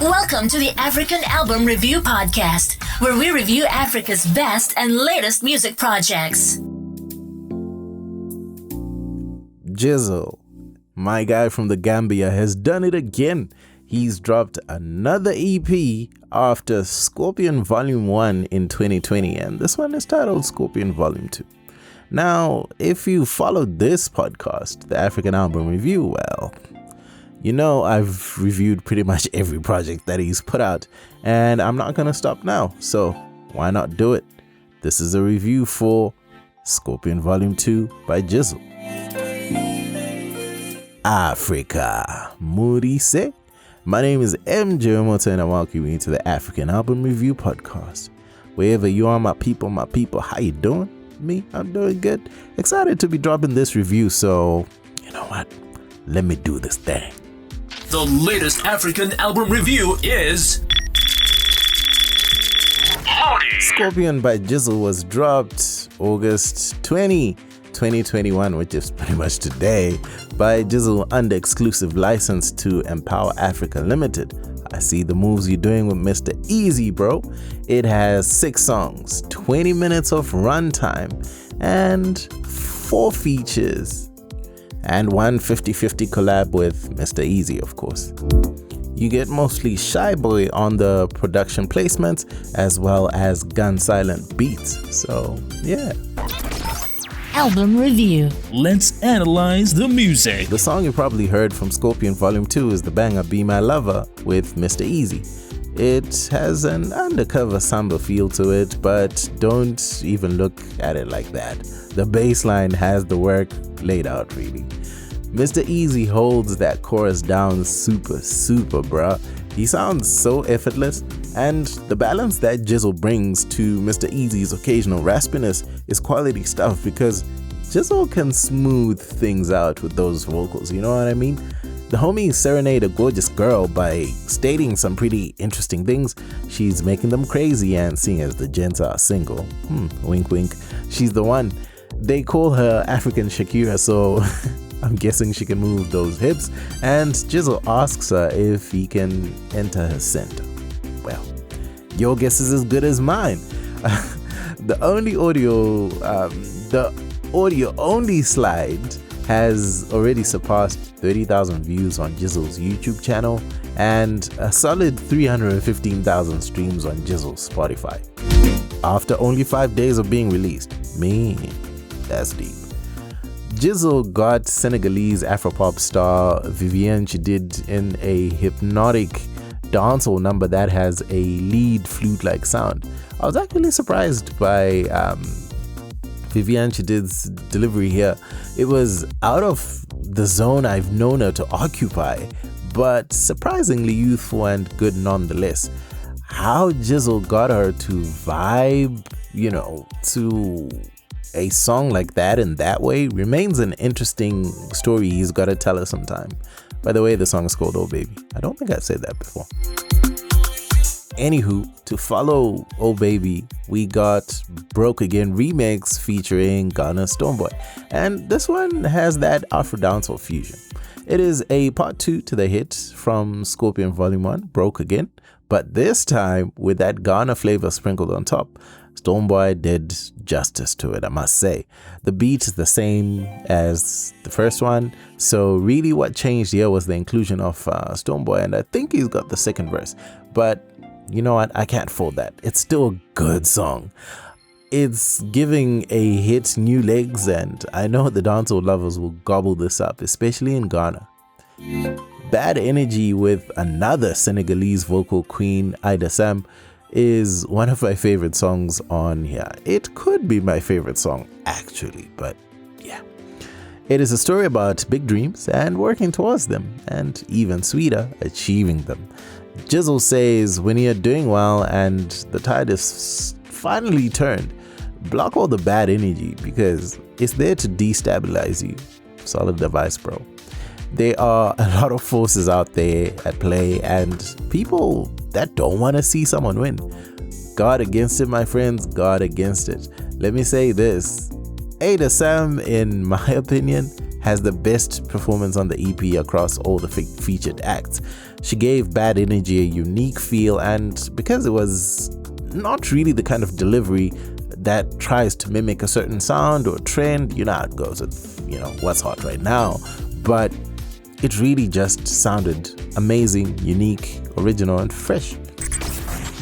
Welcome to the African Album Review Podcast, where we review Africa's best and latest music projects. Jizzle, my guy from the Gambia, has done it again. He's dropped another EP after Scorpion Volume 1 in 2020, and this one is titled Scorpion Volume 2. Now, if you followed this podcast, the African Album Review, well, you know I've reviewed pretty much every project that he's put out, and I'm not going to stop now, so why not do it? This is a review for Scorpion Volume 2 by Jizzle. Africa, Murise. My name is MJ Wemoto, and I welcome you to the African Album Review Podcast. Wherever you are, my people, how you doing? Me, I'm doing good. Excited to be dropping this review, so you know what? Let me do this thing. The latest African album review is Scorpion by Jizzle was dropped August 20, 2021, which is pretty much today, by Jizzle under exclusive license to Empower Africa Limited. I see the moves you're doing with Mr. Easy, bro. It has 6 songs, 20 minutes of runtime, and 4 features. And one 50-50 collab with Mr. Easy, of course. You get mostly Shy Boy on the production placements, as well as gun silent beats. So, yeah. Album Review. Let's analyze the music. The song you probably heard from Scorpion Volume 2 is the banger Be My Lover with Mr. Easy. It has an undercover samba feel to it, but don't even look at it like that. The bass line has the work laid out, really. Mr. Easy holds that chorus down super, bruh. He sounds so effortless, and the balance that Jizzle brings to Mr. Easy's occasional raspiness is quality stuff, because Jizzle can smooth things out with those vocals, you know what I mean? The homies serenade a gorgeous girl by stating some pretty interesting things. She's making them crazy, and seeing as the gents are single, wink wink, she's the one. They call her African Shakira, so I'm guessing she can move those hips, and Jizzle asks her if he can enter her center. Well, your guess is as good as mine. The audio only slide has already surpassed 30,000 views on Jizzle's YouTube channel and a solid 315,000 streams on Jizzle's Spotify. After only 5 days of being released. Man, that's deep. Jizzle got Senegalese Afropop star Viviane Chidid in a hypnotic dancehall number that has a lead flute-like sound. I was actually surprised by Viviane Chidid's delivery here. It was out of the zone I've known her to occupy, but surprisingly youthful and good nonetheless. How Jizzle got her to vibe, to a song like that in that way remains an interesting story he's got to tell us sometime. By the way, the song is called Oh Baby. I don't think I said that before. Anywho, to follow Oh Baby, we got Broke Again remix featuring Ghana Stonebwoy, and this one has that Afro dancehall fusion. It is a part 2 to the hit from Scorpion Volume 1, Broke Again, but this time with that Ghana flavor sprinkled on top. Stonebwoy did justice to it, I must say. The beat is the same as the first one, so really what changed here was the inclusion of Stonebwoy, and I think he's got the second verse, but you know what? I can't fault that. It's still a good song. It's giving a hit new legs, and I know the dancehall lovers will gobble this up, especially in Ghana. Bad Energy with another Senegalese vocal queen, Ida Sam, is one of my favorite songs on here. It could be my favorite song, actually, but yeah. It is a story about big dreams and working towards them, and even sweeter, achieving them. Jizzle says when you're doing well and the tide is finally turned, block all the bad energy because it's there to destabilize you. Solid device, bro. There are a lot of forces out there at play and people that don't want to see someone win. God against it, my friends, God against it. Let me say this. Ada Sam, in my opinion, has the best performance on the EP across all the featured acts. She gave Bad Energy a unique feel, and because it was not really the kind of delivery that tries to mimic a certain sound or trend, you know how it goes with, what's hot right now, but it really just sounded amazing, unique, original, and fresh.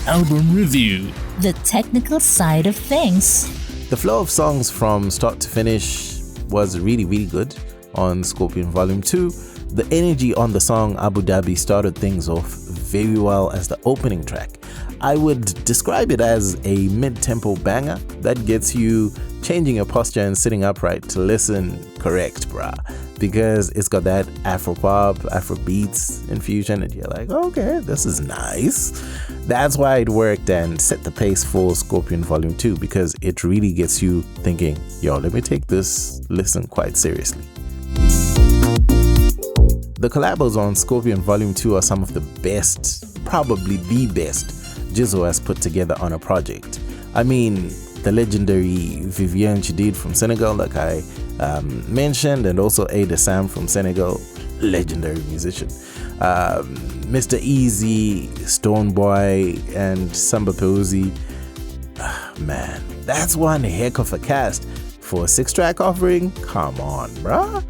Album review. The technical side of things. The flow of songs from start to finish was really, really good on Scorpion Volume 2. The energy on the song Abu Dhabi started things off very well as the opening track. I would describe it as a mid-tempo banger that gets you changing your posture and sitting upright to listen correct, brah. Because it's got that Afro-pop, Afro-beats infusion, and you're like, okay, this is nice. That's why it worked and set the pace for Scorpion Volume 2, because it really gets you thinking, yo, let me take this listen quite seriously. The collabos on Scorpion Volume 2 are some of the best, probably the best, Jizzle has put together on a project. I mean, the legendary Vivienne Chidid from Senegal, like I mentioned, and also Ada Sam from Senegal, legendary musician. Mr. Easy, Stone Boy, and Samba Peuzzi. Man, that's one heck of a cast for a 6-track offering. Come on, bruh.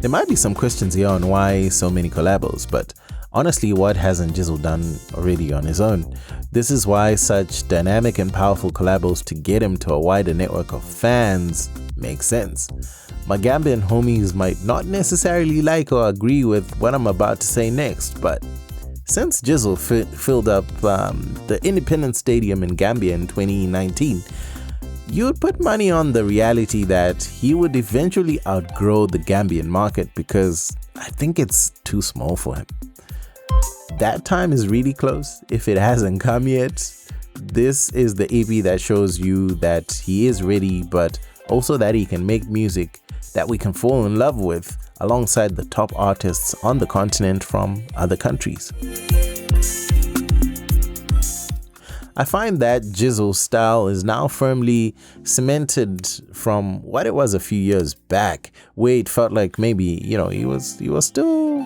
There might be some questions here on why so many collabos, but honestly, what hasn't Jizzle done already on his own? This is why such dynamic and powerful collabos to get him to a wider network of fans make sense. My Gambian homies might not necessarily like or agree with what I'm about to say next, but since Jizzle filled up the Independence Stadium in Gambia in 2019, you would put money on the reality that he would eventually outgrow the Gambian market, because I think it's too small for him. That time is really close if it hasn't come yet. This is the EP that shows you that he is ready, but also that he can make music that we can fall in love with alongside the top artists on the continent from other countries. I find that Jizzle's style is now firmly cemented from what it was a few years back, where it felt like maybe, he was still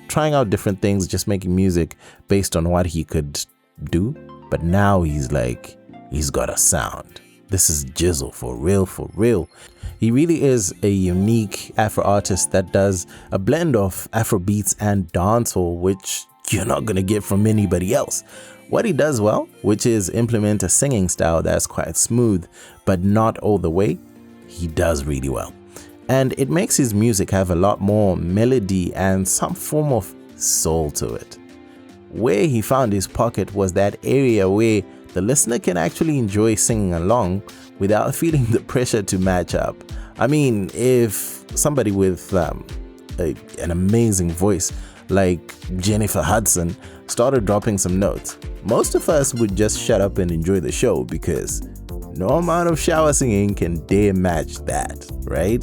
trying out different things, just making music based on what he could do. But now he's got a sound. This is Jizzle for real, for real. He really is a unique Afro artist that does a blend of Afro beats and dancehall, which you're not gonna get from anybody else. What he does well, which is implement a singing style that's quite smooth, but not all the way, he does really well. And it makes his music have a lot more melody and some form of soul to it. Where he found his pocket was that area where the listener can actually enjoy singing along without feeling the pressure to match up. I mean, if somebody with an amazing voice like Jennifer Hudson started dropping some notes, most of us would just shut up and enjoy the show, because no amount of shower singing can dare match that, right?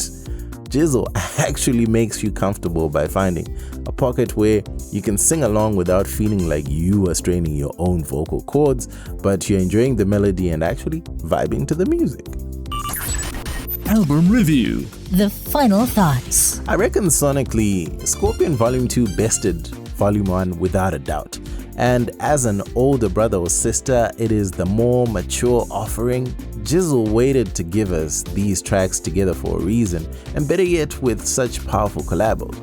Jizzle actually makes you comfortable by finding a pocket where you can sing along without feeling like you are straining your own vocal cords, but you're enjoying the melody and actually vibing to the music. Album review. The final thoughts. I reckon sonically, Scorpion Volume 2 bested Volume 1 without a doubt. And as an older brother or sister, it is the more mature offering. Jizzle waited to give us these tracks together for a reason, and better yet with such powerful collabos.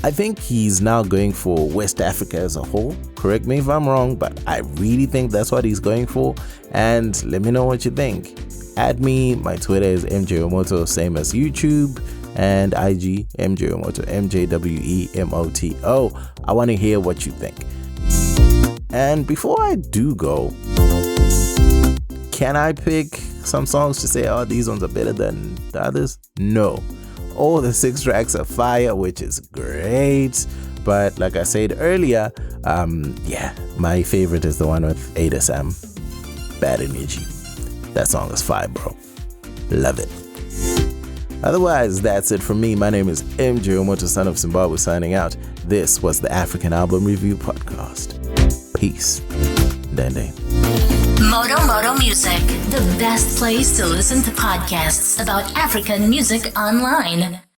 I think he's now going for West Africa as a whole. Correct me if I'm wrong, but I really think that's what he's going for, and let me know what you think. Add me, my Twitter is MJ Wemoto, same as YouTube, and IG MJ Wemoto, MJWEMOTO. I want to hear what you think. And before I do go, can I pick some songs to say, oh, these ones are better than the others? No. All the 6 tracks are fire, which is great. But like I said earlier, my favorite is the one with Ada Sam, Bad Energy. That song is fire, bro. Love it. Otherwise, that's it from me. My name is MJ Wemoto, son of Zimbabwe, signing out. This was the African Album Review Podcast. Peace. Dende. Moto Music, the best place to listen to podcasts about African music online.